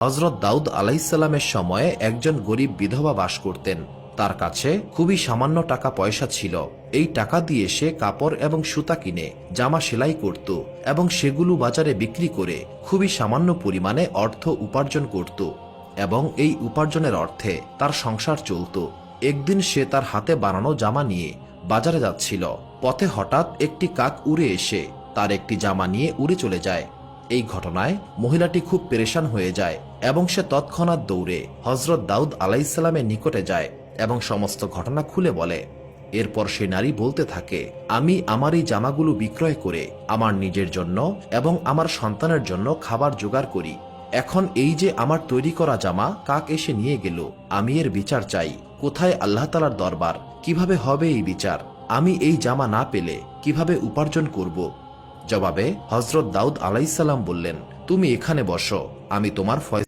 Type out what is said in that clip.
হযরত দাউদ আলাইহিসসালামের সময়ে একজন গরিব বিধবা বাস করতেন। তার কাছে খুবই সামান্য টাকা পয়সা ছিল। এই টাকা দিয়ে সে কাপড় এবং সুতা কিনে জামা সেলাই করত এবং সেগুলো বাজারে বিক্রি করে খুবই সামান্য পরিমাণে অর্থ উপার্জন করত এবং এই উপার্জনের অর্থে তার সংসার চলত। একদিন সে তার হাতে বানানো জামা নিয়ে বাজারে যাচ্ছিল। পথে হঠাৎ একটি কাক উড়ে এসে তার একটি জামা নিয়ে উড়ে চলে যায়। এই ঘটনায় মহিলাটি খুব পেরেশান হয়ে যায় এবং সে তৎক্ষণাৎ দৌড়ে হযরত দাউদ আলাইহিসসালামের নিকটে যায় এবং সমস্ত ঘটনা খুলে বলে। এরপর সে নারী বলতে থাকে, আমি আমার এই জামাগুলো বিক্রয় করে আমার নিজের জন্য এবং আমার সন্তানের জন্য খাবার জোগাড় করি। এখন এই যে আমার তৈরি করা জামা কাক এসে নিয়ে গেল, আমি এর বিচার চাই। কোথায় আল্লাহ তাআলার দরবার? কিভাবে হবে এই বিচার? আমি এই জামা না পেলে কিভাবে উপার্জন করব? জবাবে হযরত দাউদ আলাইহিসসালাম বললেন, তুমি এখানে বসো, আমি তোমার ফয়সালা